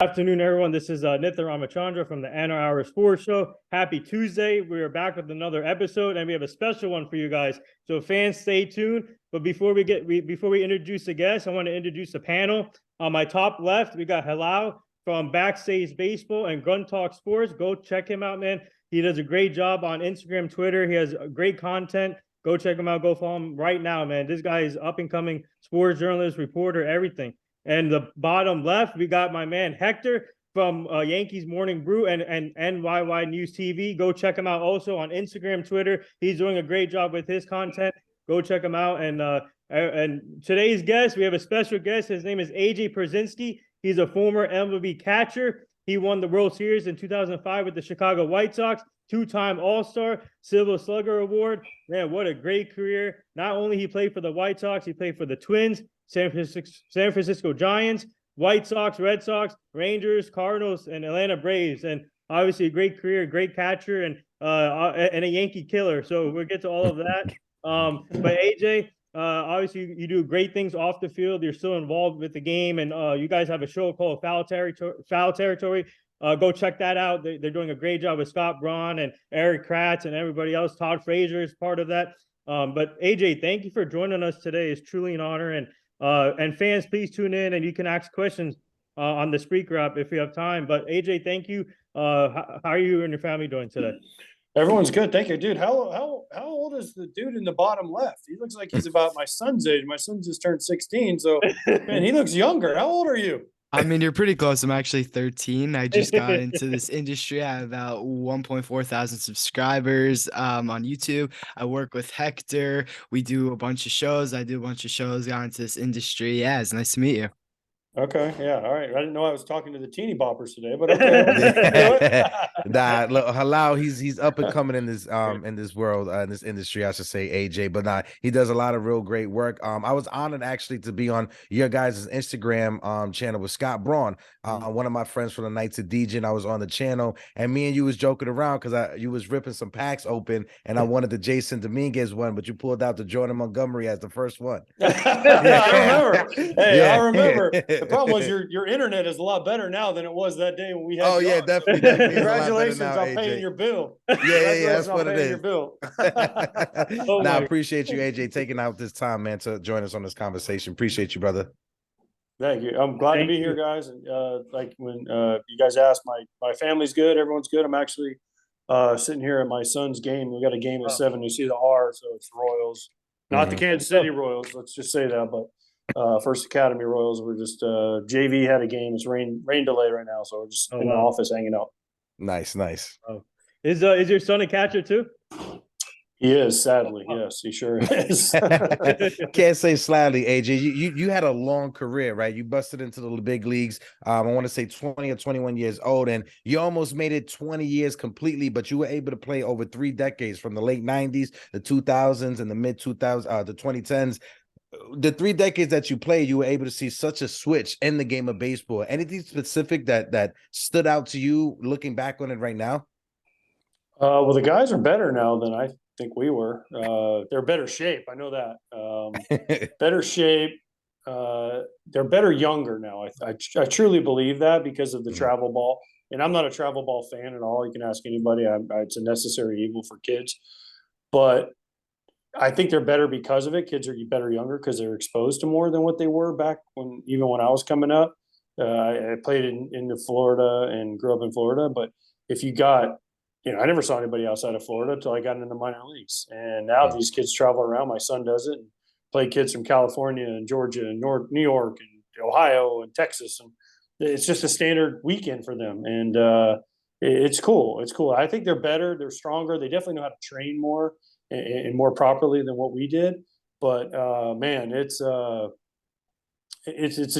Afternoon, everyone. This is Nitha Ramachandra from the Anna Hour Sports Show. Happy Tuesday. We are back with another episode, and we have a special one for you guys. So fans, stay tuned. But before we introduce the guests, I want to introduce the panel. On my top left, we got Halal from Backstage Baseball and Gun Talk Sports. Go check him out, man. He does a great job on Instagram, Twitter. He has great content. Go check him out. Go follow him right now, man. This guy is up and coming sports journalist, reporter, everything. And the bottom left, we got my man Hector from Yankees Morning Brew and NYY News TV. Go check him out also on Instagram, Twitter. He's doing a great job with his content. Go check him out. And today's guest, we have a special guest. His name is AJ Pierzynski. He's a former MLB catcher. He won the World Series in 2005 with the Chicago White Sox. Two-time All-Star, Silver Slugger Award. Man, what a great career. Not only he played for the White Sox, he played for the Twins, San Francisco Giants, White Sox, Red Sox, Rangers, Cardinals, and Atlanta Braves. And obviously a great career, great catcher, and a Yankee killer. So we'll get to all of that. But AJ, obviously you do great things off the field. You're still involved with the game, and you guys have a show called Foul Territory. Go check that out. They're doing a great job with Scott Braun and Eric Kratz and everybody else. Todd Frazier is part of that. But AJ, thank you for joining us today. It's truly an honor. And fans, please tune in and you can ask questions on the Spreaker app if you have time. But AJ, thank you. How are you and your family doing today? Everyone's good, thank you, dude. How old is the dude in the bottom left? He looks like he's about my son's age. My son just turned 16, so man, he looks younger. How old are you? I mean, you're pretty close. I'm actually 13. I just got into this industry. I have about 1.4 thousand subscribers on YouTube. I work with Hector. We do a bunch of shows. I do a bunch of shows, got into this industry. Yeah, it's nice to meet you. Okay, yeah, all right. I didn't know I was talking to the teeny boppers today, but okay. Nah, look, Halal, he's up and coming in this world, in this industry, I should say, AJ. But nah, he does a lot of real great work. I was honored actually to be on your guys' Instagram channel with Scott Braun, one of my friends from the Knights of DJ. I was on the channel, and me and you was joking around because you was ripping some packs open, and I wanted the Jason Dominguez one, but you pulled out the Jordan Montgomery as the first one. I remember. Hey, yeah. I remember. The problem was your internet is a lot better now than it was that day when we had. Oh yeah, definitely. Congratulations on paying your bill. Yeah, that's what it is. Your bill. I appreciate you, AJ, taking out this time, man, to join us on this conversation. Appreciate you, brother. Thank you. I'm glad to be here, guys. And like when you guys asked, my family's good. Everyone's good. I'm actually sitting here at my son's game. We got a game at 7. You see the R, so it's Royals, not the Kansas City Royals. Let's just say that, but. First Academy Royals. We're just JV had a game. It's rain delay right now, so we're just in the office hanging out. Nice. Oh. Is your son a catcher too? He is, sadly. Yes, he sure is. Can't say sadly, AJ. You had a long career, right? You busted into the big leagues. I want to say 20 or 21 years old, and you almost made it 20 years completely, but you were able to play over 3 decades, from the late 90s, the 2000s, and the mid 2000s, the 2010s. The 3 decades that you played, you were able to see such a switch in the game of baseball. Anything specific that stood out to you looking back on it right now? Well, the guys are better now than I think we were. They're better shape. I know that. Better shape. They're better younger now. I truly believe that because of the travel ball. And I'm not a travel ball fan at all. You can ask anybody. It's a necessary evil for kids. But I think they're better because of it. Kids are better younger because they're exposed to more than what they were back when I was coming up. I played in Florida and grew up in Florida. But if you got, I never saw anybody outside of Florida until I got into the minor leagues. And now these kids travel around. My son does it. And play kids from California and Georgia and New York and Ohio and Texas. And it's just a standard weekend for them. And it's cool. It's cool. I think they're better. They're stronger. They definitely know how to train more and more properly than what we did. But man, it's a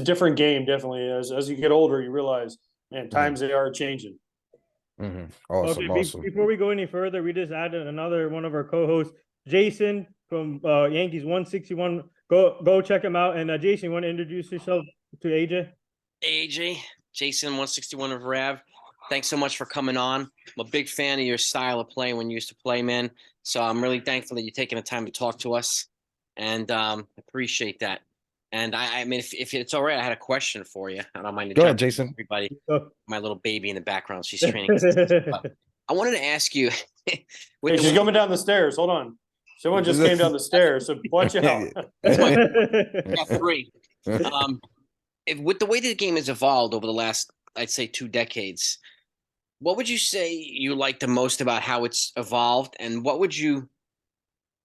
different game. Definitely, as you get older, you realize, man, times they are changing. Awesome. Before we go any further, we just added another one of our co-hosts, Jason from Yankees 161. Go check him out. And Jason, you want to introduce yourself to AJ? AJ, Jason 161 of Rav. Thanks so much for coming on. I'm a big fan of your style of play when you used to play, man. So I'm really thankful that you're taking the time to talk to us, and appreciate that. And I mean, if it's all right, I had a question for you. I don't mind to Go ahead, jump in, Jason. everybody. Oh. My little baby in the background, she's training. But I wanted to ask you with Hey, the she's coming down the stairs. Hold on. Someone just came down the stairs, so watch out. got three. With the way the game has evolved over the last, I'd say, 2 decades, what would you say you like the most about how it's evolved, and what would you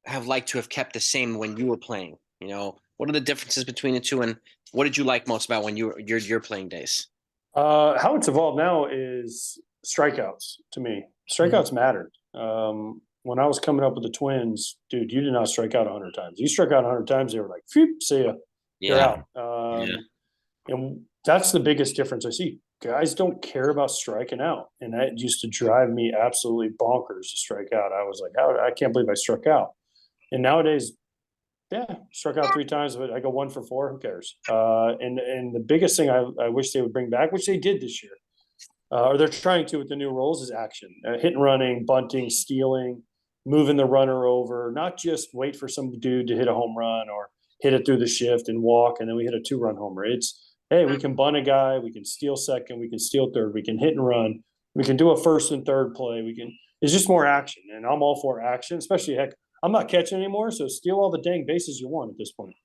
have liked to have kept the same when you were playing? You know, what are the differences between the two, and what did you like most about when you were your playing days? How it's evolved now is strikeouts to me. Strikeouts mattered. When I was coming up with the Twins, dude, you did not strike out 100 times. You struck out 100 times, they were like, phew, see ya. You're Yeah, out. yeah. And that's the biggest difference I see. Guys don't care about striking out. And that used to drive me absolutely bonkers to strike out. I was like, I can't believe I struck out. And nowadays, yeah, struck out 3 times, but I go 1 for 4. Who cares? And the biggest thing I wish they would bring back, which they did this year, or they're trying to with the new rules, is action. Hit and running, bunting, stealing, moving the runner over, not just wait for some dude to hit a home run or hit it through the shift and walk, and then we hit a 2-run homer. It's, hey, we can bunt a guy, we can steal second, we can steal third, we can hit and run, we can do a first and third play. It's just more action, and I'm all for action, especially, heck, I'm not catching anymore, so steal all the dang bases you want at this point.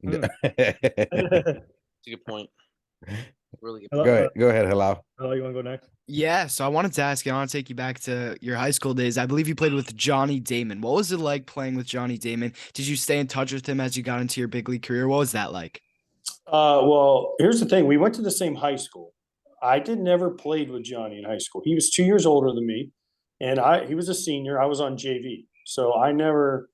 That's a good point. Really good point. Go ahead, Hello. Oh, you want to go next? Yeah, so I wanted to ask you, I want to take you back to your high school days. I believe you played with Johnny Damon. What was it like playing with Johnny Damon? Did you stay in touch with him as you got into your big league career? What was that like? Well, here's the thing. We went to the same high school. I never played with Johnny in high school. He was 2 years older than me, and he was a senior. I was on JV. So I never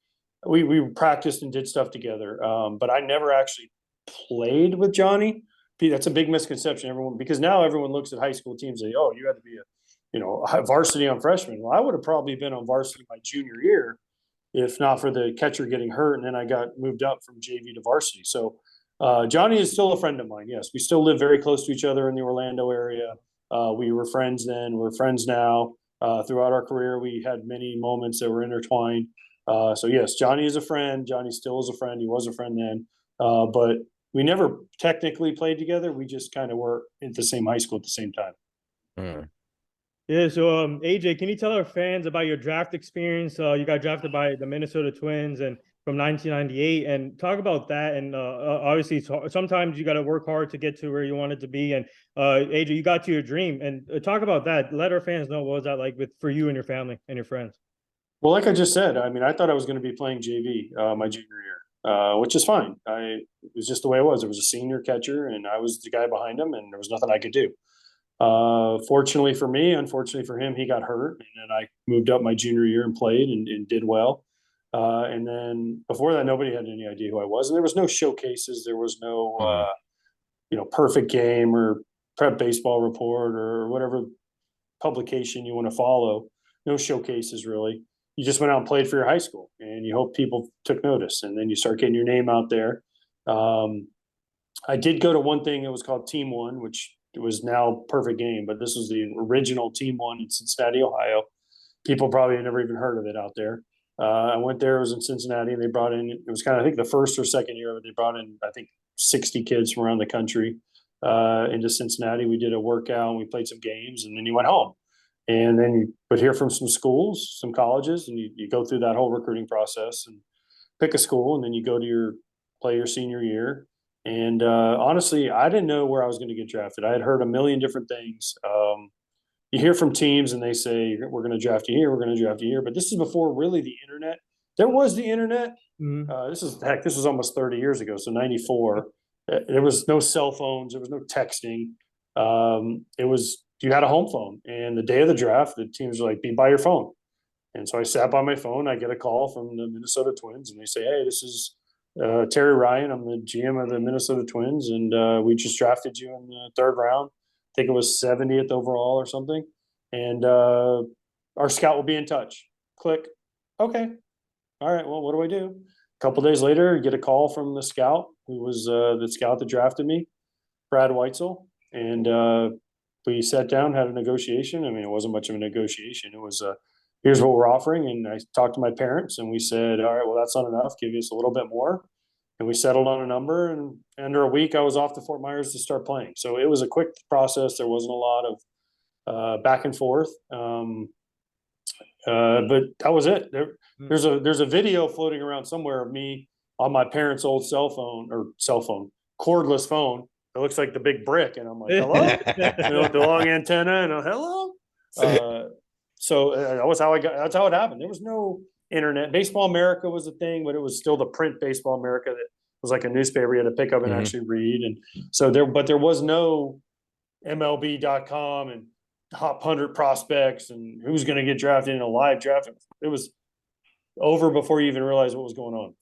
we practiced and did stuff together. But I never actually played with Johnny. That's a big misconception, because now everyone looks at high school teams and say, oh, you had to be varsity on freshman. Well, I would have probably been on varsity my junior year if not for the catcher getting hurt, and then I got moved up from JV to varsity. So Johnny is still a friend of mine. Yes, we still live very close to each other in the Orlando area. We were friends then. We're friends now. Throughout our career, we had many moments that were intertwined. So yes, Johnny is a friend. Johnny still is a friend. He was a friend then. But we never technically played together. We just kind of were at the same high school at the same time. Yeah, so AJ, can you tell our fans about your draft experience? You got drafted by the Minnesota Twins and from 1998, and talk about that. And obviously, sometimes you got to work hard to get to where you wanted to be. And AJ, you got to your dream, and talk about that. Let our fans know what was that like for you and your family and your friends. Well, like I just said, I mean, I thought I was going to be playing JV my junior year, which is fine. It was just the way it was. There was a senior catcher, and I was the guy behind him, and there was nothing I could do. Fortunately for me, unfortunately for him, he got hurt, and then I moved up my junior year and played and did well. And then before that, nobody had any idea who I was, and there was no showcases. There was no, perfect game or prep baseball report or whatever publication you want to follow. No showcases really. You just went out and played for your high school, and you hope people took notice, and then you start getting your name out there. I did go to one thing that was called Team One, which it was now Perfect Game, but this was the original Team One in Cincinnati, Ohio. People probably had never even heard of it out there. I went there, it was in Cincinnati, and they brought in, it was kind of, I think the first or second year of it, they brought in, I think, 60 kids from around the country into Cincinnati. We did a workout, and we played some games, and then you went home. And then you would hear from some schools, some colleges, and you go through that whole recruiting process and pick a school, and then you go to play your senior year. And honestly, I didn't know where I was going to get drafted. I had heard a million different things. You hear from teams and they say, we're going to draft you here, we're going to draft you here. But this is before really the internet. There was the internet. This was almost 30 years ago, so 94. There was no cell phones. There was no texting. You had a home phone. And the day of the draft, the teams were like, be by your phone. And so I sat by my phone. I get a call from the Minnesota Twins, and they say, hey, this is Terry Ryan. I'm the GM of the Minnesota Twins, and we just drafted you in the 3rd round. I think it was 70th overall or something. And our scout will be in touch. Click. Okay. All right. Well, what do I do? A couple days later, you get a call from the scout, who was the scout that drafted me, Brad Weitzel. And we sat down, had a negotiation. I mean, it wasn't much of a negotiation. It was here's what we're offering. And I talked to my parents, and we said, all right, well, that's not enough. Give us a little bit more. and we settled on a number, and under a week I was off to Fort Myers to start playing. So it was a quick process. There wasn't a lot of back and forth. But that was it. There's a video floating around somewhere of me on my parents' old cordless phone. It looks like the big brick, and I'm like, hello, with the long antenna, and hello. So that was how that's how it happened. There was no internet. Baseball America was a thing, but it was still the print Baseball America that was like a newspaper you had to pick up and actually read. And so there was no MLB.com and top 100 prospects and who's going to get drafted in a live draft. It was over before you even realized what was going on.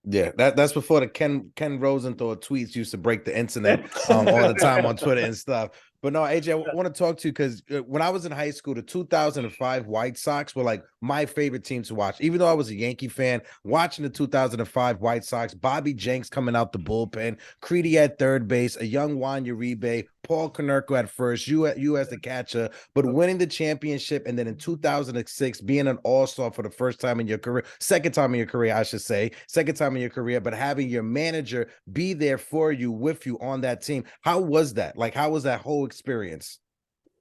Yeah, that's before the Ken Rosenthal tweets used to break the internet all the time on Twitter and stuff. But no, AJ, I want to talk to you because when I was in high school, the 2005 White Sox were like my favorite team to watch. Even though I was a Yankee fan, watching the 2005 White Sox, Bobby Jenks coming out the bullpen, Creedy at third base, a young Juan Uribe, Paul Konerko at first, you as the catcher, but winning the championship, and then in 2006 being an all-star for the first time in your career, second time in your career, I should say, second time in your career, but having your manager be there for you, with you on that team. How was that? Like, how was that whole experience?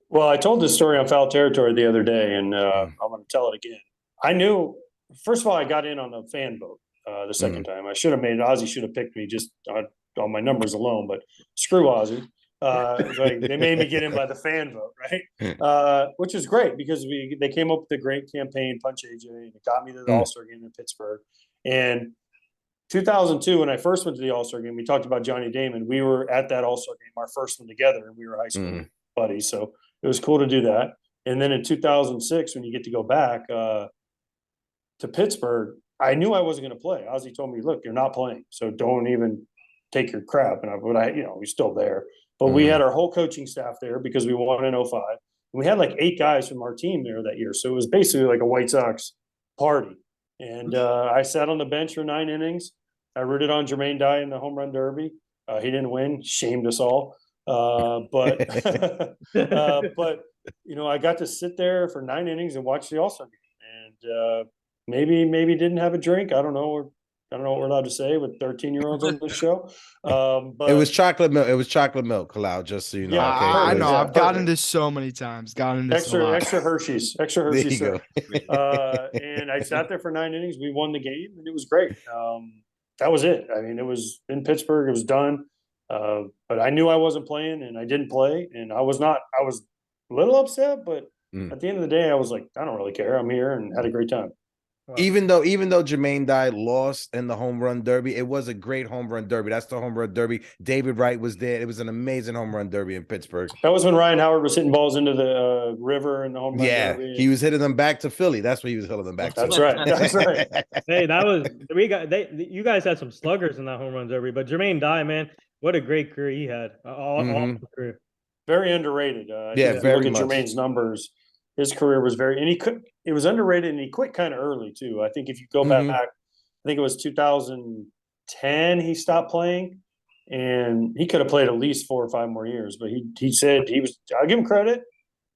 Well, I told this story on Foul Territory the other day, and I'm going to tell it again. I knew, first of all, I got in on the fan vote the second time. I should have made it. Ozzy should have picked me just on my numbers alone, but screw Ozzy. Like they made me get in by the fan vote, right? Which is great because they came up with a great campaign, Punch AJ, and it got me to the All-Star game in Pittsburgh. And 2002, when I first went to the All-Star game, we talked about Johnny Damon. We were at that All-Star game, our first one together, and we were high school buddies. So it was cool to do that. And then in 2006, when you get to go back to Pittsburgh, I knew I wasn't going to play. Ozzy told me, look, you're not playing, so don't even take your crap. And we're still there. But we had our whole coaching staff there because we won in 05. And we had like 8 guys from our team there that year. So it was basically like a White Sox party. And I sat on the bench for 9 innings. I rooted on Jermaine Dye in the home run derby. He didn't win, shamed us all. But I got to sit there for 9 innings and watch the All-Star game. And maybe didn't have a drink. I don't know. I don't know what we're allowed to say with 13-year-olds on the show. But it was chocolate milk. It was chocolate milk, Kalao, just so you know. Yeah, okay? I know. Yeah, I've gotten this so many times. Gotten this extra Hershey's. There you Sir. go. And I sat there for 9 innings. We won the game, and it was great. That was it. I mean, it was in Pittsburgh. It was done. But I knew I wasn't playing, and I didn't play. And I was a little upset, but at the end of the day, I was like, I don't really care. I'm here and had a great time. Wow. Even though Jermaine Dye lost in the home run derby, it was a great home run derby. That's the home run derby. David Wright was there. It was an amazing home run derby in Pittsburgh. That was when Ryan Howard was hitting balls into the river in the home run derby. He was hitting them back to Philly. That's where he was hitting them back That's to. right. That's right. Hey, you guys had some sluggers in that home run derby, but Jermaine Dye, man, what a great career he had. Awesome career. Very underrated. Very look much. at Jermaine's numbers. His career was it was underrated, and he quit kind of early too. I think if you go back, I think it was 2010 he stopped playing, and he could have played at least 4 or 5 more years. But he said I'll give him credit,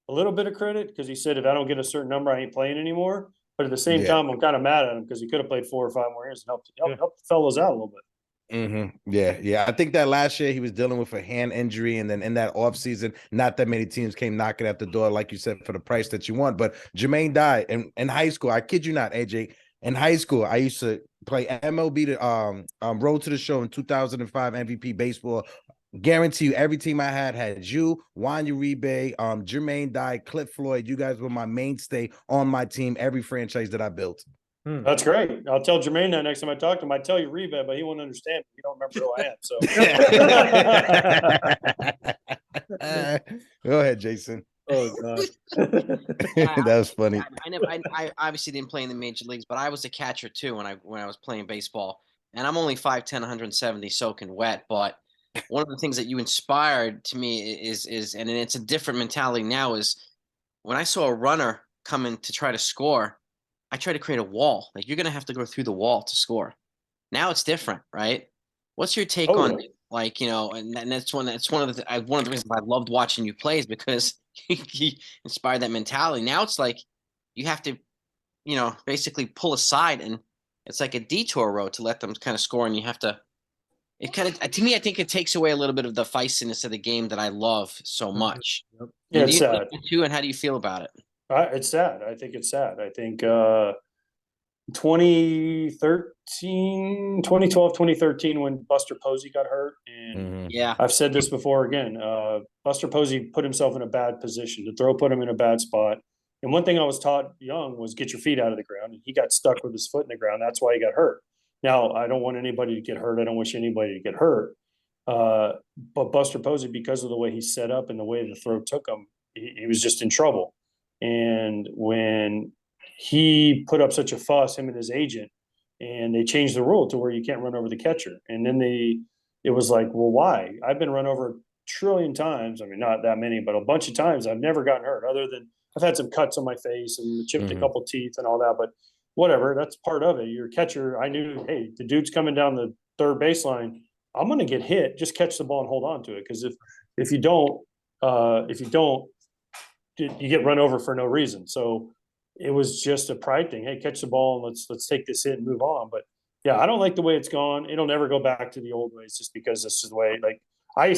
a little bit of credit, because he said if I don't get a certain number, I ain't playing anymore. But at the same time, I'm kind of mad at him because he could have played 4 or 5 more years and helped the fellows out a little bit. Yeah. I think that last year he was dealing with a hand injury, and then in that offseason, not that many teams came knocking at the door, like you said, for the price that you want. But Jermaine Dye in high school, I kid you not, AJ, in high school, I used to play MLB to Road to the Show in 2005 MVP baseball. Guarantee you, every team I had you, Juan Uribe, Jermaine Dye, Cliff Floyd. You guys were my mainstay on my team, every franchise that I built. That's great. I'll tell Jermaine that next time I talk to him. I tell you Reba, but he won't understand. He don't remember who I am. So go ahead, Jason. Oh God, that was funny. I obviously didn't play in the major leagues, but I was a catcher too when I was playing baseball. And I'm only 5'10", 170, soaking wet. But one of the things that you inspired to me is and it's a different mentality now, is when I saw a runner coming to try to score, I try to create a wall. Like, you're going to have to go through the wall to score. Now it's different, right? What's your take on, like, and that's one of the reasons I loved watching you play, is because he inspired that mentality. Now it's like you have to, basically pull aside, and it's like a detour road to let them kind of score, and you have to it kind of, to me, I think it takes away a little bit of the feistiness of the game that I love so much. Yeah, And do it's you sad. like it too? And how do you feel about it? It's sad. I think it's sad. I think 2013, 2012, 2013, when Buster Posey got hurt. And Mhm. Yeah. I've said this before again, Buster Posey put himself in a bad position. The throw put him in a bad spot. And one thing I was taught young was get your feet out of the ground. And he got stuck with his foot in the ground. That's why he got hurt. Now, I don't want anybody to get hurt. I don't wish anybody to get hurt. But Buster Posey, because of the way he set up and the way the throw took him, he was just in trouble. And when he put up such a fuss, him and his agent, and they changed the rule to where you can't run over the catcher. And then it was like, well, why? I've been run over a trillion times. I mean, not that many, but a bunch of times. I've never gotten hurt, other than I've had some cuts on my face and chipped a couple teeth and all that. But whatever, that's part of it. Your catcher, I knew, hey, the dude's coming down the third baseline. I'm going to get hit. Just catch the ball and hold on to it, because if you don't, you get run over for no reason. So it was just a pride thing. Hey, catch the ball and let's take this hit and move on. But yeah, I don't like the way it's gone. It'll never go back to the old ways, just because this is the way. Like I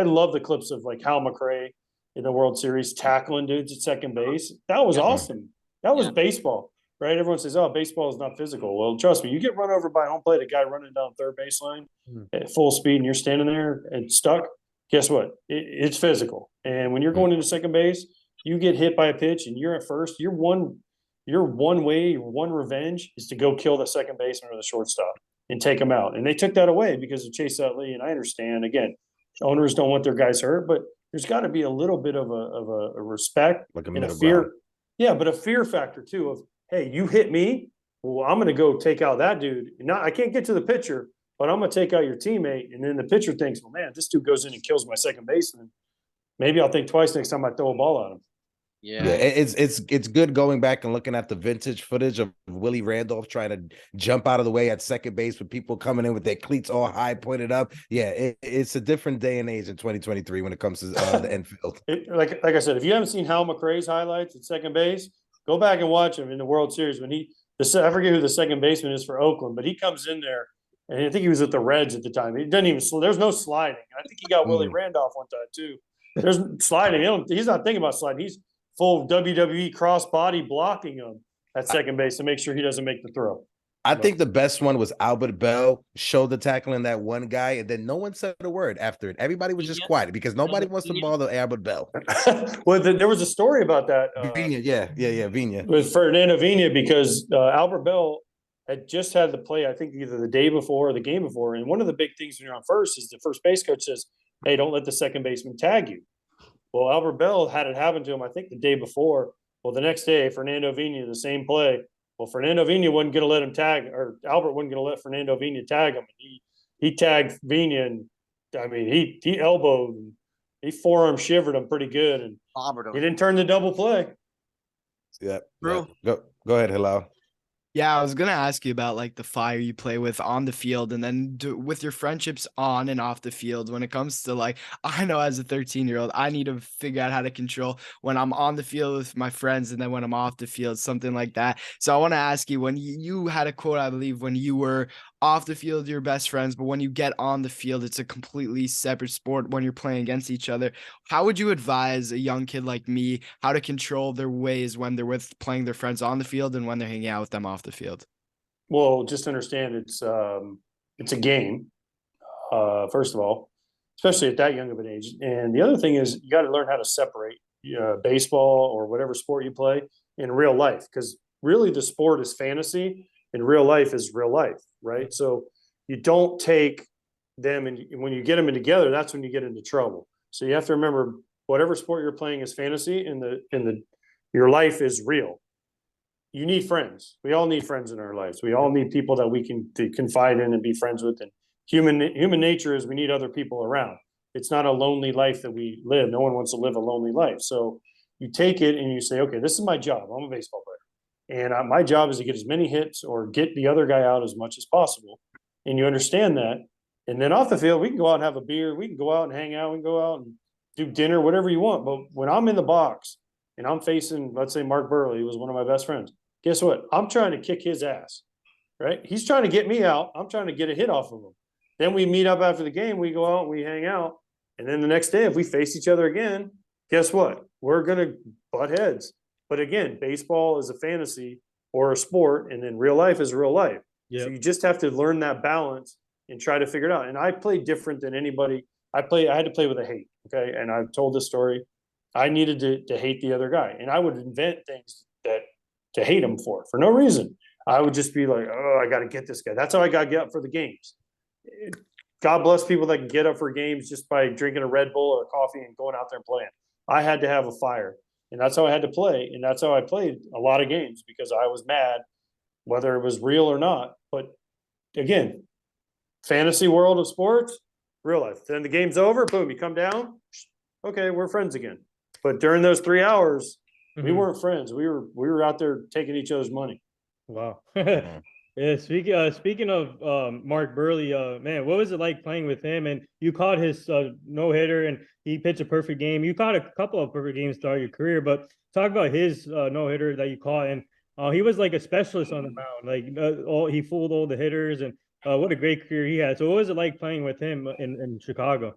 love the clips of like Hal McRae in the World Series tackling dudes at second base. That was awesome. That was baseball, right? Everyone says, "Oh, baseball is not physical." Well, trust me, you get run over by home plate, a guy running down third baseline at full speed, and you're standing there and stuck. Guess what? It's physical. And when you're going into second base, you get hit by a pitch and you're at first. Your one way, one revenge is to go kill the second baseman or the shortstop and take them out. And they took that away because of Chase Utley. And I understand, again, owners don't want their guys hurt, but there's got to be a little bit of a respect Like a and a middle fear. ground. Yeah, but a fear factor too of, hey, you hit me, well, I'm going to go take out that dude. I can't get to the pitcher, but I'm going to take out your teammate. And then the pitcher thinks, well, man, this dude goes in and kills my second baseman. Maybe I'll think twice next time I throw a ball at him. Yeah, it's good going back and looking at the vintage footage of Willie Randolph trying to jump out of the way at second base with people coming in with their cleats all high pointed up. Yeah, it's a different day and age in 2023 when it comes to the infield. Like I said, if you haven't seen Hal McRae's highlights at second base, go back and watch him in the World Series when I forget who the second baseman is for Oakland, but he comes in there, and I think he was at the Reds at the time. He doesn't even there's no sliding. I think he got Willie Randolph one time too. There's sliding. He's not thinking about sliding. He's full WWE cross body blocking him at second base to make sure he doesn't make the throw. I think the best one was Albert Bell shoulder tackling that one guy, and then no one said a word after it. Everybody was just quiet because nobody wants to bother Albert Bell. Well, there was a story about that. Vina, yeah, Vina. With Fernando Vina, because Albert Bell had just had the play, I think either the day before or the game before. And one of the big things when you're on first is the first base coach says, hey, don't let the second baseman tag you. Well, Albert Bell had it happen to him, I think, the day before. Well, the next day, Fernando Vina, the same play. Well, Fernando Vina wasn't going to let him tag, or Albert wasn't going to let Fernando Vina tag him. He tagged Vina, and I mean, he elbowed, and he forearm shivered him pretty good, and he didn't turn the double play. Yeah, go ahead, Hilal. Yeah, I was gonna ask you about like the fire you play with on the field, and then with your friendships on and off the field. When it comes to like, I know as a 13-year-old, I need to figure out how to control when I'm on the field with my friends, and then when I'm off the field, something like that. So I want to ask you, when you had a quote, I believe, when you were off the field, you're best friends, but when you get on the field, it's a completely separate sport when you're playing against each other. How would you advise a young kid like me how to control their ways when they're with playing their friends on the field and when they're hanging out with them off the field? Well, just understand it's a game, first of all, especially at that young of an age. And the other thing is you got to learn how to separate baseball or whatever sport you play in real life, because really the sport is fantasy and real life is real life, right? So you don't take them, and when you get them in together, that's when you get into trouble. So you have to remember, whatever sport you're playing is fantasy, and your life is real. You need friends. We all need friends in our lives. We all need people that we can confide in and be friends with. And human nature is we need other people around. It's not a lonely life that we live. No one wants to live a lonely life. So you take it and you say, okay, this is my job. I'm a baseball player. And my job is to get as many hits or get the other guy out as much as possible. And you understand that. And then off the field, we can go out and have a beer. We can go out and hang out. We can go out and do dinner, whatever you want. But when I'm in the box and I'm facing, let's say, Mark Burley, who was one of my best friends, guess what? I'm trying to kick his ass, right? He's trying to get me out. I'm trying to get a hit off of him. Then we meet up after the game. We go out and we hang out. And then the next day, if we face each other again, guess what? We're going to butt heads. But again, baseball is a fantasy or a sport, and then real life is real life. So you just have to learn that balance and try to figure it out. And I played different than anybody. I had to play with a hate. Okay. And I've told this story. I needed to hate the other guy. And I would invent things that to hate him for no reason. I would just be like, oh, I got to get this guy. That's how I got to get up for the games. God bless people that can get up for games just by drinking a Red Bull or coffee and going out there and playing. I had to have a fire, and that's how I had to play. And that's how I played a lot of games, because I was mad, whether it was real or not. But again, fantasy world of sports, real life. Then the game's over, boom, you come down. Okay, we're friends again. But during those 3 hours, we weren't friends. We were out there taking each other's money. Wow. Yeah, speaking of Mark Burley, man, what was it like playing with him? And you caught his no-hitter, and he pitched a perfect game. You caught a couple of perfect games throughout your career, but talk about his no-hitter that you caught. And he was like a specialist on the mound. Like he fooled all the hitters, and what a great career he had. So what was it like playing with him in Chicago?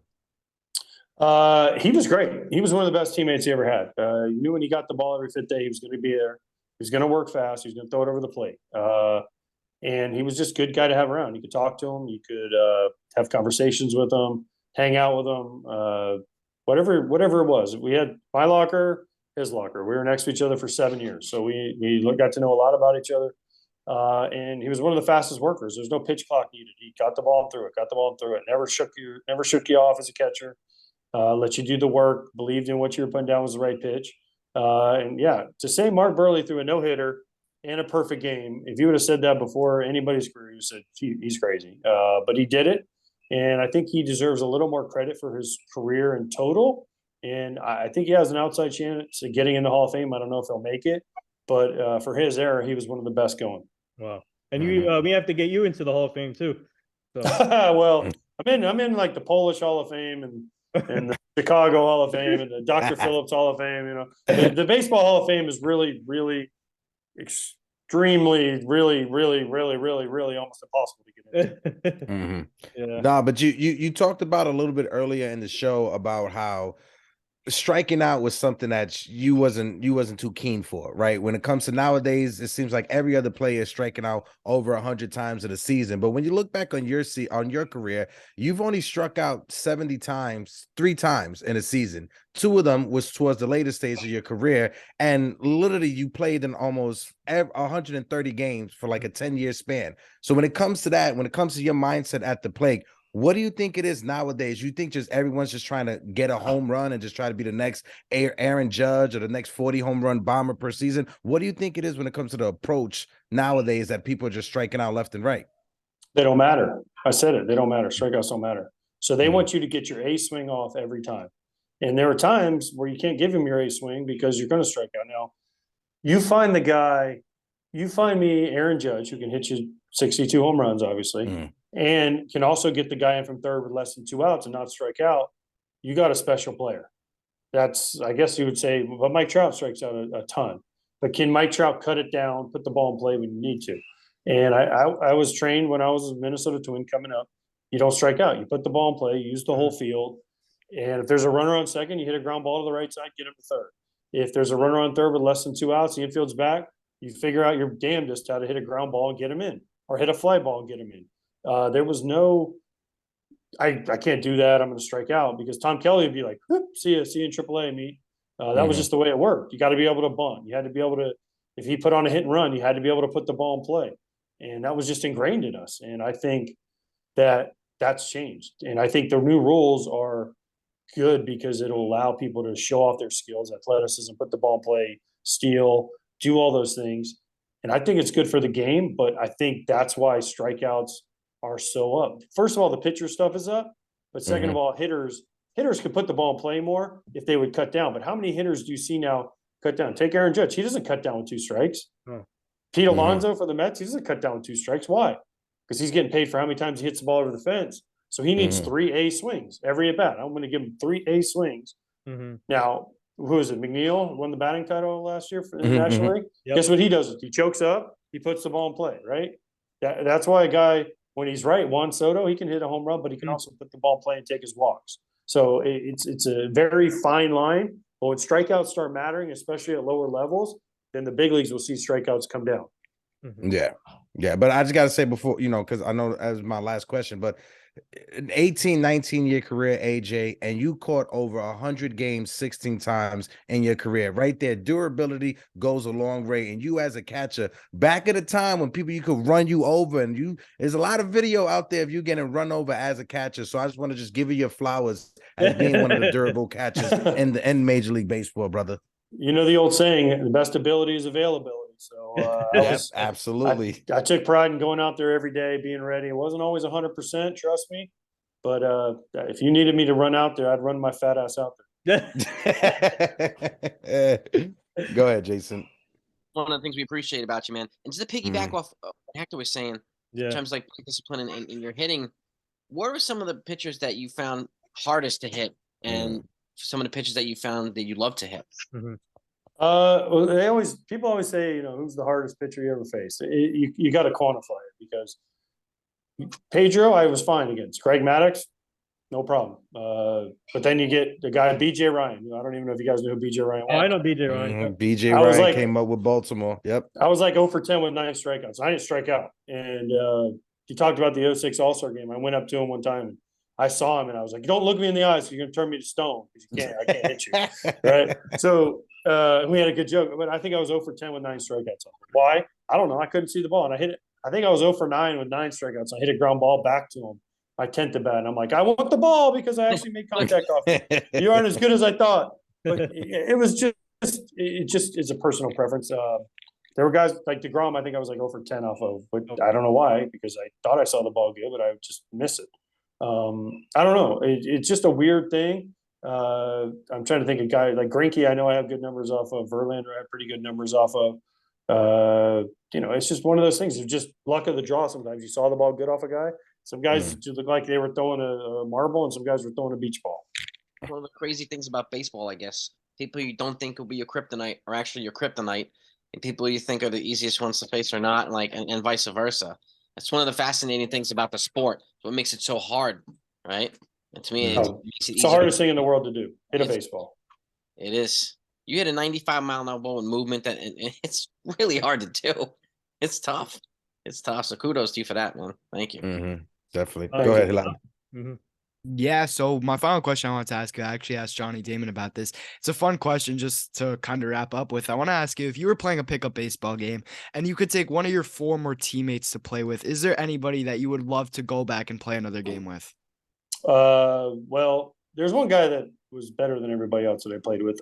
He was great. He was one of the best teammates he ever had. You knew when he got the ball every fifth day, he was going to be there. He was going to work fast. He was going to throw it over the plate. And he was just a good guy to have around. You could talk to him. You could have conversations with him, hang out with him, whatever it was. We had my locker, his locker. We were next to each other for 7 years. So we got to know a lot about each other. And he was one of the fastest workers. There's no pitch clock needed. He got the ball and threw it, Never shook you off as a catcher. Let you do the work, believed in what you were putting down was the right pitch. And yeah, to say Mark Burley threw a no-hitter and a perfect game, if you would have said that before anybody's career, you said he's crazy. But he did it. And I think he deserves a little more credit for his career in total. And I think he has an outside chance of getting in the Hall of Fame. I don't know if he'll make it, but for his era, he was one of the best going. Wow. And we have to get you into the Hall of Fame too. So. Well, I'm in like the Polish Hall of Fame and the Chicago Hall of Fame and the Dr. Phillips Hall of Fame. You know, the Baseball Hall of Fame is really, really extremely, really, really, really, really, really almost impossible to get into. Yeah. No, but you talked about a little bit earlier in the show about how striking out was something that you wasn't too keen for, right? When it comes to nowadays, it seems like every other player is striking out over 100 times in a season. But when you look back on your career, you've only struck out 70 times, 3 times in a season. 2 of them was towards the later stage of your career, and literally you played in almost 130 games for like a 10-year span. So when it comes to that, when it comes to your mindset at the plate, what do you think it is nowadays? You think just everyone's just trying to get a home run and just try to be the next Aaron Judge or the next 40 home run bomber per season? What do you think it is when it comes to the approach nowadays that people are just striking out left and right? They don't matter. I said it. They don't matter. Strikeouts don't matter. So they want you to get your A swing off every time. And there are times where you can't give him your A swing because you're going to strike out. Now, you find me Aaron Judge, who can hit you 62 home runs, obviously, and can also get the guy in from third with less than 2 outs and not strike out. You got a special player. That's, I guess you would say, but Mike Trout strikes out a ton. But can Mike Trout cut it down, put the ball in play when you need to? And I was trained when I was a Minnesota Twin coming up. You don't strike out. You put the ball in play, you use the whole field. And if there's a runner on second, you hit a ground ball to the right side, get him to third. If there's a runner on third with less than 2 outs, the infield's back, you figure out your damnedest how to hit a ground ball and get him in, or hit a fly ball and get him in. There was no, I can't do that. I'm going to strike out, because Tom Kelly would be like, see you in AAA, meet. That was just the way it worked. You got to be able to bunt. You had to be able to, if he put on a hit and run, you had to be able to put the ball in play. And that was just ingrained in us. And I think that's changed. And I think the new rules are good because it'll allow people to show off their skills, athleticism, put the ball in play, steal, do all those things. And I think it's good for the game, but I think that's why strikeouts are so up. First of all, the pitcher stuff is up, but second of all, hitters could put the ball in play more if they would cut down. But how many hitters do you see now cut down? Take Aaron Judge. He doesn't cut down with 2 strikes. Pete Alonso for the Mets, he doesn't cut down with 2 strikes. Why? Because he's getting paid for how many times he hits the ball over the fence. So he needs 3 A swings every at bat. I'm going to give him 3 A swings. Now, who is it? McNeil won the batting title last year for the National League. Guess what he does? He chokes up. He puts the ball in play, right? That's why a guy when he's right, Juan Soto, he can hit a home run, but he can also put the ball in play and take his walks. So it's a very fine line. But when strikeouts start mattering, especially at lower levels, then the big leagues will see strikeouts come down. Yeah. Yeah. But I just got to say before, because I know as my last question, but an 18, 19-year career, AJ, and you caught over 100 games 16 times in your career. Right there, durability goes a long way. And you as a catcher, back at a time when you could run you over, and there's a lot of video out there of you getting run over as a catcher. So I just want to just give you your flowers as being one of the durable catchers in Major League Baseball, brother. You know the old saying, the best ability is availability. So Absolutely. I took pride in going out there every day, being ready. It wasn't always 100%, trust me. But if you needed me to run out there, I'd run my fat ass out there. Go ahead, Jason. One of the things we appreciate about you, man. And just to piggyback off what Hector was saying, in terms of like discipline and your hitting, what are some of the pitchers that you found hardest to hit, and some of the pitchers that you found that you love to hit? Well, people always say, who's the hardest pitcher you ever faced? You got to quantify it, because Pedro, I was fine against. Greg Maddux, no problem. But then you get the guy BJ Ryan. I don't even know if you guys know who BJ Ryan was. Oh, I know BJ Ryan. BJ Ryan came up with Baltimore. Yep. I was like 0 for 10 with 9 strikeouts. I didn't strike out. And he talked about the 06 All-Star game. I went up to him one time and I saw him and I was like, "Don't look me in the eyes, you're going to turn me to stone, because I can't hit you." Right? So we had a good joke, but I think I was 0 for 10 with 9 strikeouts. Why? I don't know. I couldn't see the ball, and I hit it. I think I was 0 for 9 with 9 strikeouts. I hit a ground ball back to him, my 10th at bat, and I'm like, "I want the ball because I actually made contact off it. You aren't as good as I thought." But it was just it's a personal preference. There were guys like DeGrom, I think I was like 0 for 10 off of, but I don't know why, because I thought I saw the ball good, but I would just miss it. I don't know. It's just a weird thing. I'm trying to think of a guy like Greinke. I know I have good numbers off of. Verlander, I have pretty good numbers off of. It's just one of those things. It's just luck of the draw. Sometimes you saw the ball good off a guy. Some guys just look like they were throwing a marble, and some guys were throwing a beach ball. One of the crazy things about baseball, I guess, people you don't think will be your kryptonite are actually your kryptonite, and people you think are the easiest ones to face are not, and vice versa. That's one of the fascinating things about the sport. What makes it so hard, right? And to me, it makes it easy. It's the hardest thing in the world to do. Hit a baseball. It is. You hit a 95-mile-an-hour ball with movement, and it's really hard to do. It's tough. It's tough. So kudos to you for that, man. Thank you. Definitely. Go ahead, Hilal. Yeah, so my final question I want to ask you, I actually asked Johnny Damon about this. It's a fun question just to kind of wrap up with. I want to ask you, if you were playing a pickup baseball game and you could take one of your former teammates to play with, is there anybody that you would love to go back and play another game with? Well, there's one guy that was better than everybody else that I played with.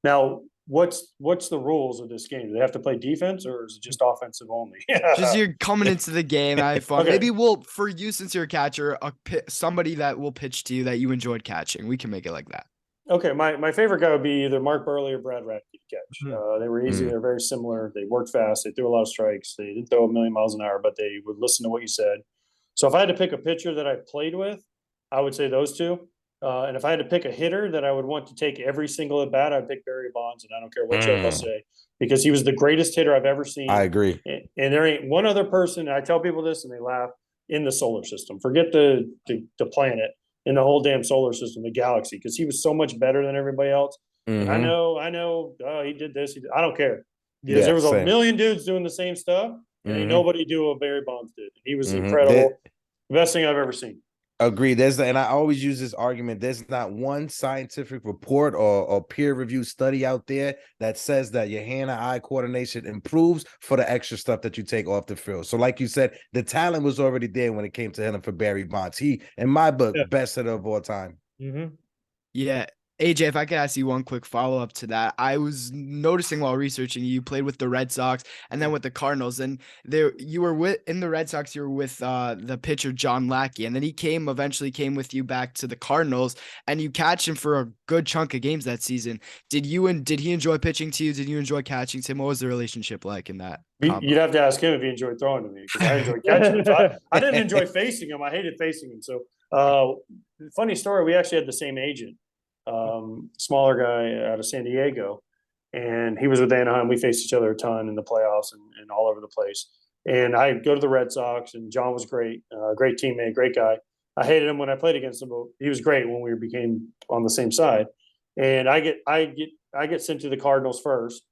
Now, what's the rules of this game? Do they have to play defense, or is it just offensive only? Just you're coming into the game, have fun. Okay. Maybe for you, since you're a catcher, somebody that will pitch to you that you enjoyed catching. We can make it like that. Okay, my favorite guy would be either Mark Burley or Brad Radke to catch. They were easy. They're very similar. They worked fast. They threw a lot of strikes. They didn't throw a million miles an hour, but they would listen to what you said. So if I had to pick a pitcher that I played with, I would say those two. And if I had to pick a hitter that I would want to take every single at bat, I'd pick Barry Bonds, and I don't care what you have to say, because he was the greatest hitter I've ever seen. I agree. And there ain't one other person, and I tell people this and they laugh, in the solar system. Forget the planet, in the whole damn solar system, the galaxy, because he was so much better than everybody else. And I know, he did this. I don't care. Because there was a million dudes doing the same stuff, and ain't nobody do what Barry Bonds did. He was incredible. The best thing I've ever seen. Agreed. And I always use this argument. There's not one scientific report or peer-reviewed study out there that says that your hand-eye coordination improves for the extra stuff that you take off the field. So like you said, the talent was already there when it came to hitting for Barry Bonds. He, in my book, best hitter of all time. Yeah. AJ, if I could ask you one quick follow-up to that. I was noticing while researching you played with the Red Sox and then with the Cardinals, and you were in the Red Sox, you were with the pitcher John Lackey, and then he eventually came with you back to the Cardinals, and you catch him for a good chunk of games that season. Did he enjoy pitching to you? Did you enjoy catching to him? What was the relationship like in that? You'd have to ask him if he enjoyed throwing to me, because I enjoyed catching him. So I didn't enjoy facing him. I hated facing him. So funny story, we actually had the same agent. Smaller guy out of San Diego, and he was with Anaheim. We faced each other a ton in the playoffs and all over the place. And I go to the Red Sox, and John was great, great teammate, great guy. I hated him when I played against him, but he was great when we became on the same side. And I get sent to the Cardinals first,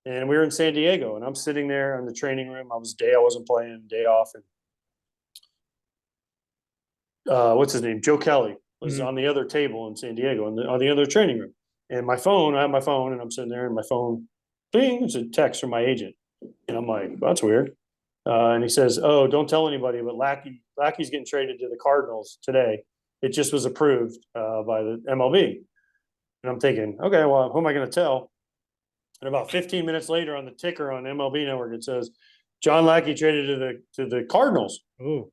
and we were in San Diego, and I'm sitting there in the training room. I wasn't playing, day off, and what's his name? Joe Kelly was on the other table in San Diego, on the other training room. And I have my phone, and I'm sitting there, and my phone, bing, it's a text from my agent, and I'm like, well, that's weird. And he says, "Oh, don't tell anybody, but Lackey's getting traded to the Cardinals today. It just was approved by the MLB." And I'm thinking, okay, well, who am I going to tell? And about 15 minutes later, on the ticker on MLB Network, it says, "John Lackey traded to the Cardinals." Ooh.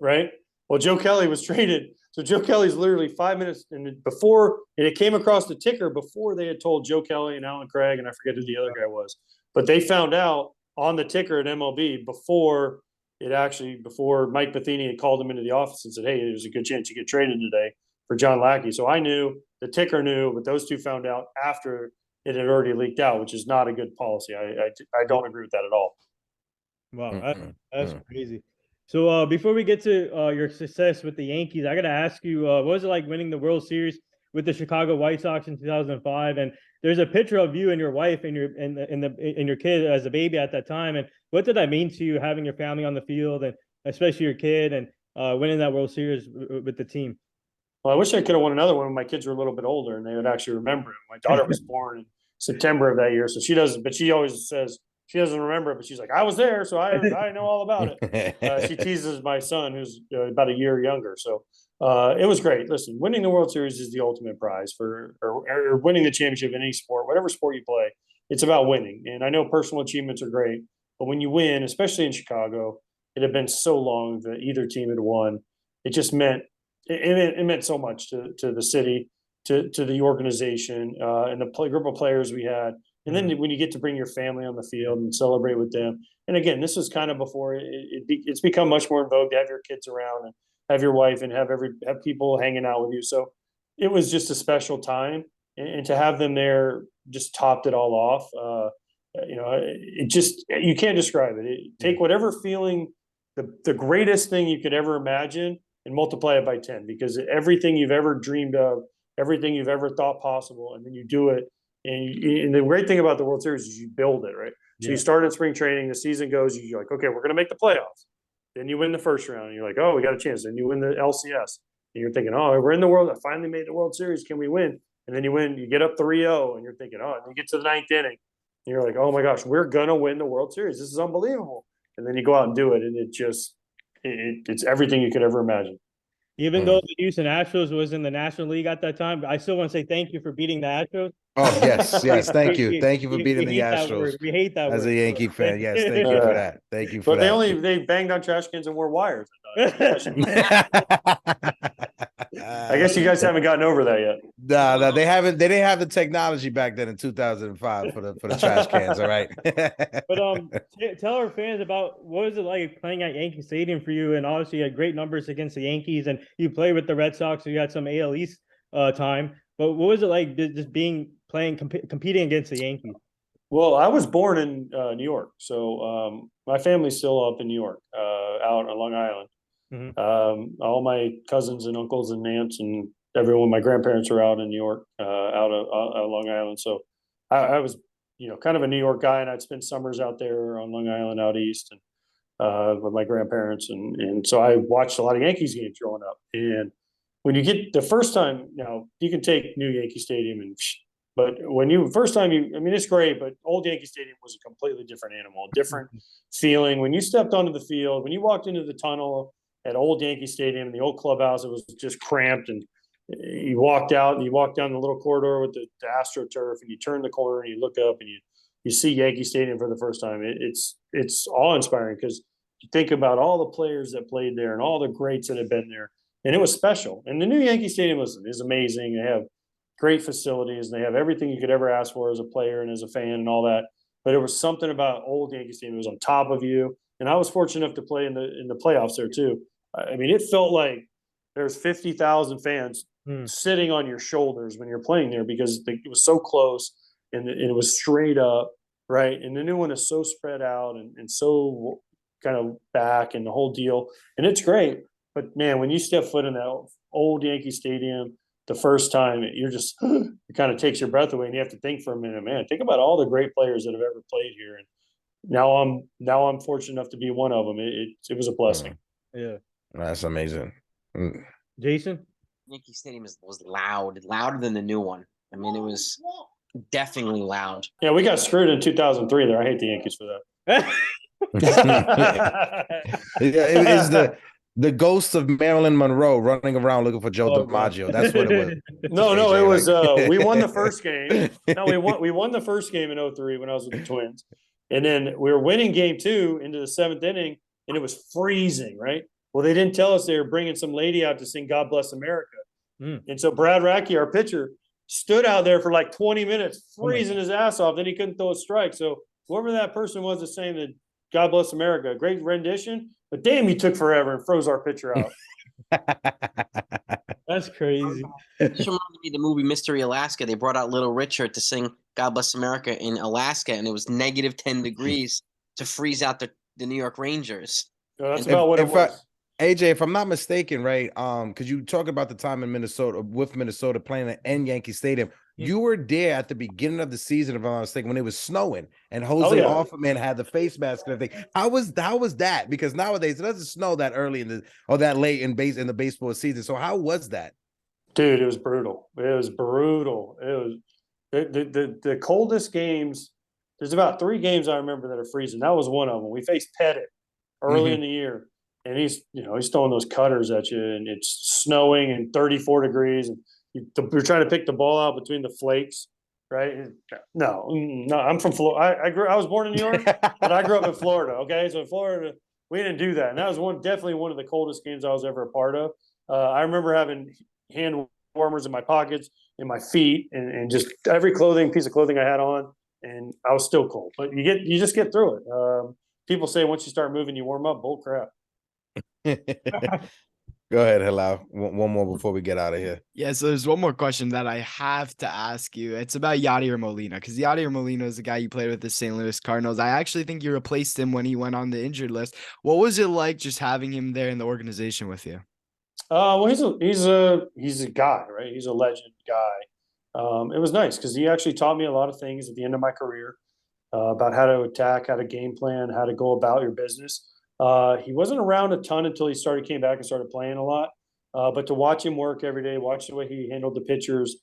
Right? Well, Joe Kelly was traded. So Joe Kelly's literally 5 minutes before, and it came across the ticker before they had told Joe Kelly and Alan Craig, and I forget who the other guy was. But they found out on the ticker at MLB before Mike Matheny had called him into the office and said, "Hey, there's a good chance you get traded today for John Lackey." So I knew, the ticker knew, but those two found out after it had already leaked out, which is not a good policy. I don't agree with that at all. Wow, that's crazy. So before we get to your success with the Yankees, I got to ask you, what was it like winning the World Series with the Chicago White Sox in 2005? And there's a picture of you and your wife and your kid as a baby at that time. And what did that mean to you, having your family on the field, and especially your kid, and winning that World Series with the team? Well, I wish I could have won another one when my kids were a little bit older and they would actually remember it. My daughter was born in September of that year, so she doesn't. But she always says she doesn't remember it. But she's like, "I was there, so I know all about it." She teases my son, who's about a year younger. So it was great. Listen, winning the World Series is the ultimate prize or winning the championship in any sport, whatever sport you play. It's about winning. And I know personal achievements are great, but when you win, especially in Chicago, it had been so long that either team had won. It just meant it meant so much to the city, to the organization, and the group of players we had. And then when you get to bring your family on the field and celebrate with them, and again, this was kind of before it's become much more in vogue to have your kids around and have your wife and have people hanging out with you. So it was just a special time, and to have them there just topped it all off. It just, you can't describe it. Take whatever feeling, the greatest thing you could ever imagine, and multiply it by 10, because everything you've ever dreamed of, everything you've ever thought possible, and then you do it. And the great thing about the World Series is you build it, right? So you start in spring training, the season goes, you're like, okay, we're going to make the playoffs. Then you win the first round, and you're like, oh, we got a chance. Then you win the LCS, and you're thinking, oh, we're in the World. I finally made the World Series. Can we win? And then you win. You get up 3-0, and you're thinking, oh, and you get to the ninth inning, and you're like, oh my gosh, we're going to win the World Series. This is unbelievable. And then you go out and do it, and it's everything you could ever imagine. Even though the Houston Astros was in the National League at that time, I still want to say thank you for beating the Astros. Oh, yes. Thank you. Thank you for beating the Astros. We hate that word. As a Yankee fan, yes, thank you for that. Thank you for that. But they banged on trash cans and wore wires. I guess you guys haven't gotten over that yet. No, they haven't. They didn't have the technology back then in 2005 for the trash cans. All right. But tell our fans about what was it like playing at Yankee Stadium for you, and obviously you had great numbers against the Yankees, and you played with the Red Sox, so you had some AL East time. But what was it like just competing against the Yankees? Well, I was born in New York, so my family's still up in New York, out on Long Island. All my cousins and uncles and aunts and everyone, my grandparents are out in New York, out of Long Island. So I was, kind of a New York guy, and I'd spend summers out there on Long Island out east, and with my grandparents, and so I watched a lot of Yankees games growing up. And when you get the first time, you can take new Yankee Stadium but when first time it's great, but old Yankee Stadium was a completely different animal, different feeling. When you stepped onto the field, when you walked into the tunnel at old Yankee Stadium, the old clubhouse, it was just cramped, and you walked out, and you walked down the little corridor with the AstroTurf, and you turn the corner and you look up and you see Yankee Stadium for the first time. It's awe-inspiring, because you think about all the players that played there and all the greats that had been there, and it was special. And the new Yankee Stadium is amazing. They have great facilities, and they have everything you could ever ask for as a player and as a fan and all that. But it was something about old Yankee Stadium. It was on top of you. And I was fortunate enough to play in the playoffs there too. I mean, it felt like there's 50,000 fans sitting on your shoulders when you're playing there, because it was so close, and it was straight up, right? And the new one is so spread out and so kind of back and the whole deal. And it's great. But man, when you step foot in that old Yankee Stadium the first time, you're just it kind of takes your breath away, and you have to think for a minute, man. Think about all the great players that have ever played here, and now I'm fortunate enough to be one of them. It was a blessing. Yeah. That's amazing. Jason? Yankee Stadium was louder than the new one. I mean, it was definitely loud. Yeah, we got screwed in 2003 there. I hate the Yankees for that. It is the ghost of Marilyn Monroe running around looking for Joe DiMaggio. That's what it was. No, AJ, it was we won the first game. No, we won the first game in 03 when I was with the Twins. And then we were winning game 2 into the 7th inning, and it was freezing, right? Well, they didn't tell us they were bringing some lady out to sing God Bless America. And so Brad Radke, our pitcher, stood out there for like 20 minutes, freezing his ass off. Then he couldn't throw a strike. So whoever that person was that's saying that God Bless America, great rendition, but damn, he took forever and froze our pitcher out. That's crazy. This reminded me of the movie Mystery Alaska. They brought out Little Richard to sing God Bless America in Alaska, and it was negative 10 degrees to freeze out the New York Rangers. That's about what it was. AJ, if I'm not mistaken, right? Because you talk about the time in Minnesota with Minnesota playing at Yankee Stadium. You were there at the beginning of the season, if I'm not mistaken, when it was snowing, and Jose Offerman had the face mask and everything. How was that? Because nowadays it doesn't snow that early that late in the baseball season. So how was that? Dude, it was brutal. It was the coldest games. There's about 3 games I remember that are freezing. That was one of them. We faced Pettit early in the year. And he's throwing those cutters at you, and it's snowing and 34 degrees, and you're trying to pick the ball out between the flakes, right? No, I'm from Florida. I was born in New York, but I grew up in Florida. Okay, so in Florida, we didn't do that, and that was definitely one of the coldest games I was ever a part of. I remember having hand warmers in my pockets, in my feet, and just every piece of clothing I had on, and I was still cold. But you just get through it. People say once you start moving, you warm up. Bull crap. Go ahead, Hello. One more before we get out of here. Yeah, so there's one more question that I have to ask you. It's about Yadier Molina, because Yadier Molina is the guy you played with the St. Louis Cardinals. I actually think you replaced him when he went on the injured list. What was it like just having him there in the organization with you? Well, he's a guy, right? He's a legend guy. It was nice because he actually taught me a lot of things at the end of my career about how to attack, how to game plan, how to go about your business. He wasn't around a ton until he came back and started playing a lot. But to watch him work every day, watch the way he handled the pitchers,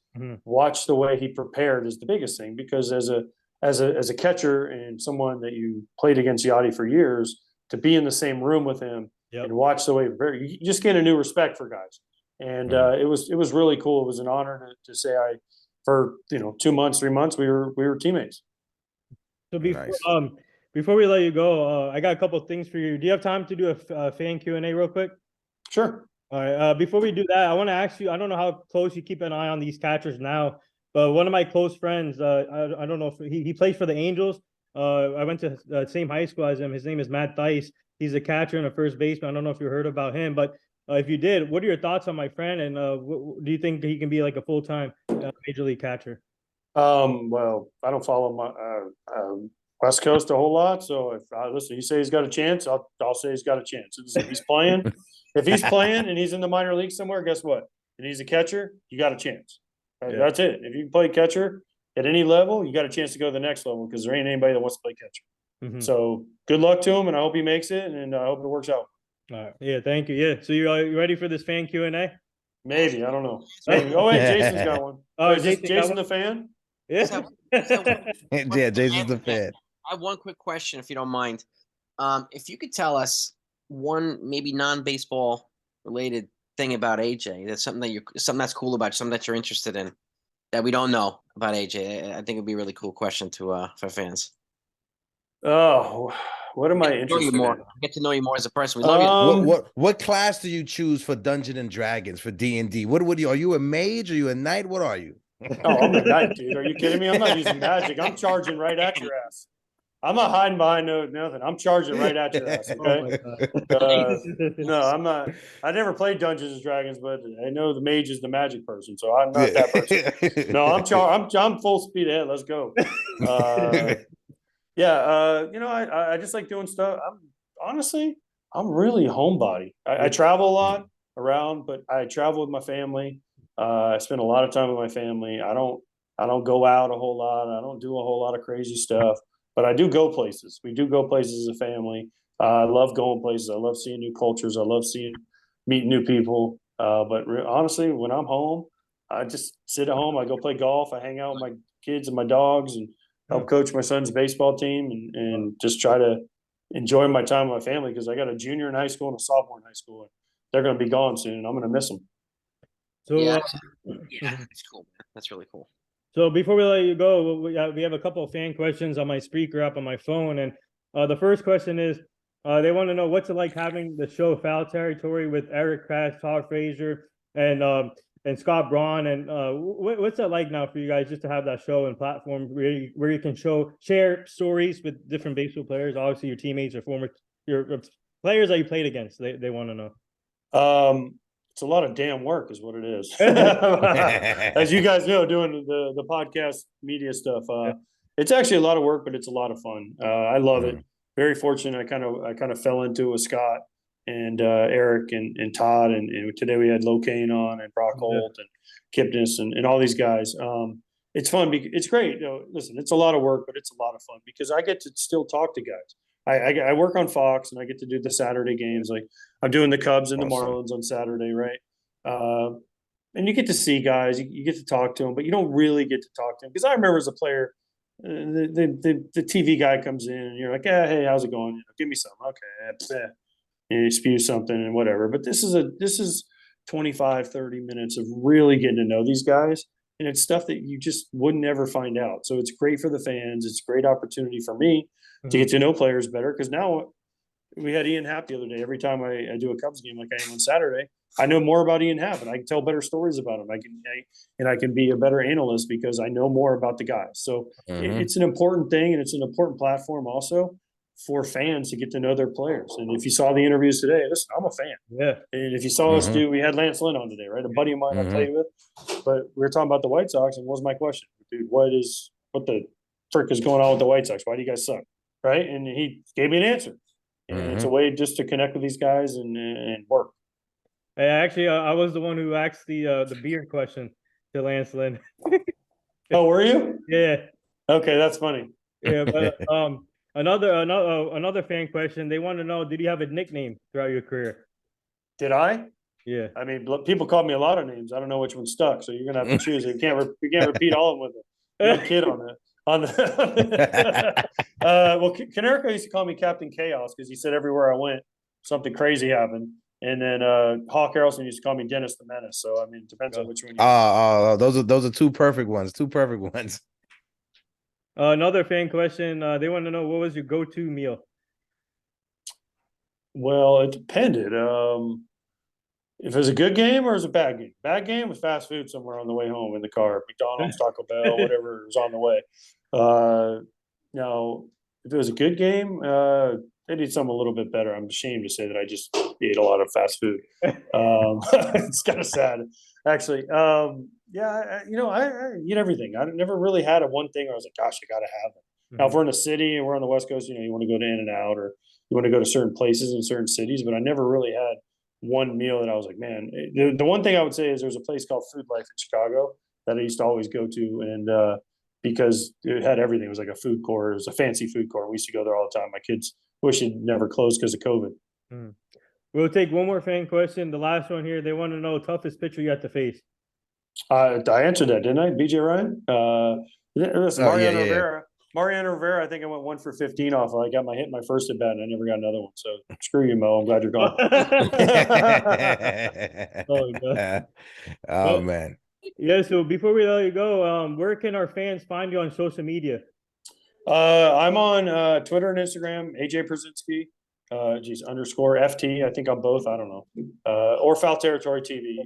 watch the way he prepared is the biggest thing. Because as a catcher and someone that you played against Yachty for years, to be in the same room with him and watch the way you just gain a new respect for guys. And it was really cool. It was an honor to say for 2 months, 3 months we were teammates. So before we let you go, I got a couple of things for you. Do you have time to do a fan Q&A real quick? Sure. All right. Before we do that, I want to ask you, I don't know how close you keep an eye on these catchers now, but one of my close friends, I don't know if he plays for the Angels. I went to the same high school as him. His name is Matt Theis. He's a catcher and a first baseman. I don't know if you heard about him, but if you did, what are your thoughts on my friend? And do you think he can be like a full-time major league catcher? Well, I don't follow my West Coast a whole lot, so if listen, you say he's got a chance, I'll say he's got a chance. If he's playing, and he's in the minor league somewhere, guess what? And he's a catcher, you got a chance. That's it. If you can play catcher at any level, you got a chance to go to the next level because there ain't anybody that wants to play catcher. So good luck to him, and I hope he makes it, and I hope it works out. All right. Yeah, thank you. Yeah. So you ready for this fan Q&A? Maybe. I don't know. Maybe. Oh wait, Jason's got one. Oh, is Jason the fan? Yeah. Yeah, Jason's the fan. I have one quick question, if you don't mind. If you could tell us one maybe non-baseball related thing about AJ, that's something that's cool about you, something that you're interested in that we don't know about AJ. I think it'd be a really cool question for fans. Oh, what am I interested in? Get to know you more as a person. We love you. What class do you choose for Dungeons and Dragons for D&D? What would you? Are you a mage? Are you a knight? What are you? Oh, I'm a knight, dude. Are you kidding me? I'm not using magic. I'm charging right at your ass. I'm not hiding behind nothing. I'm charging right at your ass. Okay. No, I'm not. I never played Dungeons and Dragons, but I know the mage is the magic person, so I'm not that person. No, I'm full speed ahead. Let's go. I just like doing stuff. honestly, I'm really a homebody. I travel a lot around, but I travel with my family. I spend a lot of time with my family. I don't go out a whole lot. I don't do a whole lot of crazy stuff, but I do go places. We do go places as a family. I love going places. I love seeing new cultures. I love meeting new people. But honestly, when I'm home, I just sit at home. I go play golf. I hang out with my kids and my dogs and help coach my son's baseball team and just try to enjoy my time with my family because I got a junior in high school and a sophomore in high school. They're going to be gone soon, and I'm going to miss them. So, Yeah, that's cool, man. That's really cool. So before we let you go, we have a couple of fan questions on my speaker app on my phone, and the first question is, they want to know what's it like having the show Foul Territory with Eric Crash, Todd Frazier, and Scott Braun, and what's it like now for you guys just to have that show and platform where you can share stories with different baseball players, obviously your teammates or your players that you played against. They want to know. It's a lot of damn work is what it is. As you guys know, doing the podcast media stuff, it's actually a lot of work, but it's a lot of fun. I love it. Very fortunate. I kind of fell into it with Scott and Eric and Todd, and today we had Locaine on and Brock Holt and Kipnis and all these guys. It's fun. It's great. Listen, it's a lot of work, but it's a lot of fun because I get to still talk to guys. I work on Fox and I get to do the Saturday games. Like I'm doing the Cubs and the Marlins on Saturday, right? And you get to see guys, you get to talk to them, but you don't really get to talk to them because I remember as a player, the TV guy comes in and you're like, hey, how's it going? Give me some. Okay, and you spew something and whatever. But this is 25, 30 minutes of really getting to know these guys. And it's stuff that you just would never find out. So it's great for the fans. It's a great opportunity for me to get to know players better. Because now we had Ian Happ the other day. Every time I do a Cubs game like I am on Saturday, I know more about Ian Happ and I can tell better stories about him. I can be a better analyst because I know more about the guys. So it's an important thing, and it's an important platform also for fans to get to know their players. And if you saw the interviews today, listen, I'm a fan. Yeah. And if you saw us we had Lance Lynn on today, right? A buddy of mine I played with. But we were talking about the White Sox, and what was my question? Dude, what the frick is going on with the White Sox? Why do you guys suck? Right? And he gave me an answer. And it's a way just to connect with these guys and work. Hey, actually, I was the one who asked the beard question to Lance Lynn. Oh, were you? Yeah. Okay, that's funny. Yeah, but another fan question. They want to know: did you have a nickname throughout your career? Did I? Yeah. I mean, people called me a lot of names. I don't know which one stuck, so you're gonna have to choose. You can't repeat all of them with a young kid on that. Well, Canerico used to call me Captain Chaos because he said everywhere I went, something crazy happened. And then Hawk Harrelson used to call me Dennis the Menace. So I mean, it depends on which one. Those are two perfect ones. Two perfect ones. Another fan question. They want to know what was your go-to meal? Well, it depended. If it was a good game or it was a bad game. Bad game was fast food somewhere on the way home in the car. McDonald's, Taco Bell, whatever was on the way. Now, if it was a good game, I need something a little bit better. I'm ashamed to say that I just ate a lot of fast food. It's kind of sad, actually. I eat everything. I never really had a one thing where I was like, gosh, I got to have it. Now, if we're in a city and we're on the West Coast, you want to go to In-N-Out or you want to go to certain places in certain cities, but I never really had one meal that I was like, man. The one thing I would say is there's a place called Food Life in Chicago that I used to always go to, and because it had everything. It was like a food court. It was a fancy food court. We used to go there all the time. My kids wish it never closed because of COVID. We'll take one more fan question. The last one here. They want to know toughest pitcher you had to face. I answered that, didn't I? BJ Ryan. Mariano Rivera. Yeah. Mariano Rivera, I think I went 1 for 15 off. I got my first at bat, and I never got another one. So screw you, Mo. I'm glad you're gone. Oh man. Yeah. So before we let you go, where can our fans find you on social media? I'm on Twitter and Instagram. AJ Pierzynski. _FT. I think I'm both. I don't know. Or Foul Territory TV.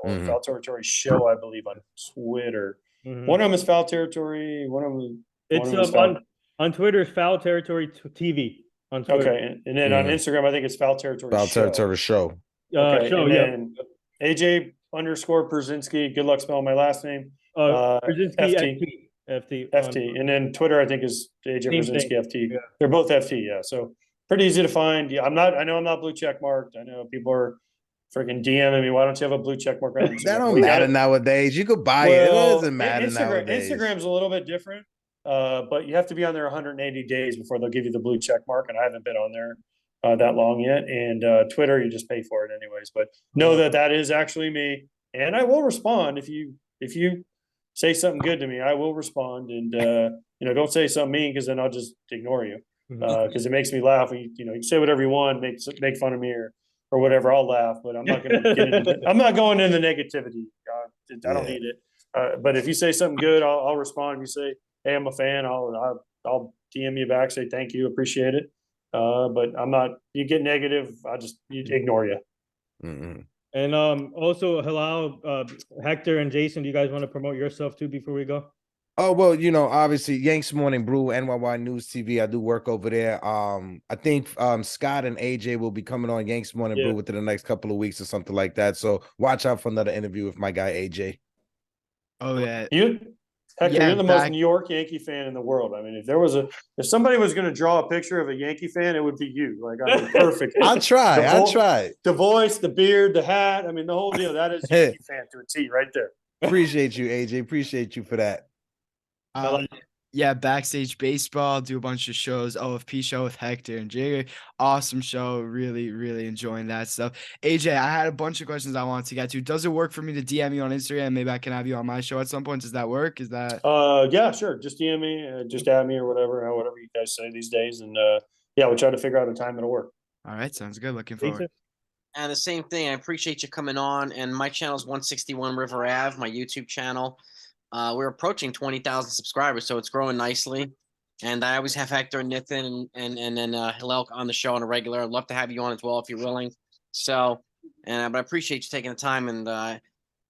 Or Foul Territory Show, I believe, on Twitter. One of them is Foul Territory. One of them. It's on Twitter is Foul Territory TV on Twitter. Okay, and then on Instagram I think it's Foul Territory Foul Territory Show. Okay, and then AJ _Pierzynski. Good luck spelling my last name. Pierzynski FT. And then Twitter I think is AJ Pierzynski FT. Yeah. They're both FT. Yeah. So pretty easy to find. Yeah, I know I'm not blue check marked. I know people are freaking DMing me. Why don't you have a blue check mark on Instagram? That don't We got matter it. nowadays. You could buy it. It doesn't matter nowadays. Instagram's a little bit different, but you have to be on there 180 days before they'll give you the blue check mark, and I haven't been on there that long yet. And Twitter, you just pay for it anyways. But know that that is actually me, and I will respond if you say something good to me. I will respond, and don't say something mean, because then I'll just ignore you, because it makes me laugh. You can say whatever you want, make fun of me or whatever. I'll laugh, but I'm not going to get into. I'm not going into negativity. I don't need it. But if you say something good, I'll respond. If you say, "Hey, I'm a fan," I'll DM you back, say thank you, appreciate it. But I'm not. You get negative, you ignore you. Mm-hmm. And also, hello, Hector and Jason. Do you guys want to promote yourself too before we go? Oh, well, obviously Yanks Morning Brew, NYY News TV. I do work over there. I think Scott and AJ will be coming on Yanks Morning Brew within the next couple of weeks or something like that. So watch out for another interview with my guy AJ. Oh yeah. Hector, you're the most New York Yankee fan in the world. I mean, if somebody was going to draw a picture of a Yankee fan, it would be you. Like, I mean, perfect. I'll try. The voice, the beard, the hat. I mean, the whole deal. That is Yankee fan to a T right there. Appreciate you, AJ. Appreciate you for that. Yeah, Backstage Baseball, do a bunch of shows. OFP show with Hector and Jigger. Awesome show. Really, really enjoying that stuff. AJ, I had a bunch of questions I wanted to get to. Does it work for me to DM you on Instagram? Maybe I can have you on my show at some point. Does that work? Is that? Yeah, sure. Just DM me, just add me or whatever you guys say these days. And we'll try to figure out a time that'll work. All right. Sounds good. Looking forward. And the same thing. I appreciate you coming on. And my channel is 161 River Ave, my YouTube channel. We're approaching 20,000 subscribers, so it's growing nicely. And I always have Hector and Nathan and then Hillel on the show on a regular. I'd love to have you on as well if you're willing. So, but I appreciate you taking the time and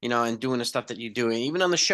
and doing the stuff that you do, even on the show.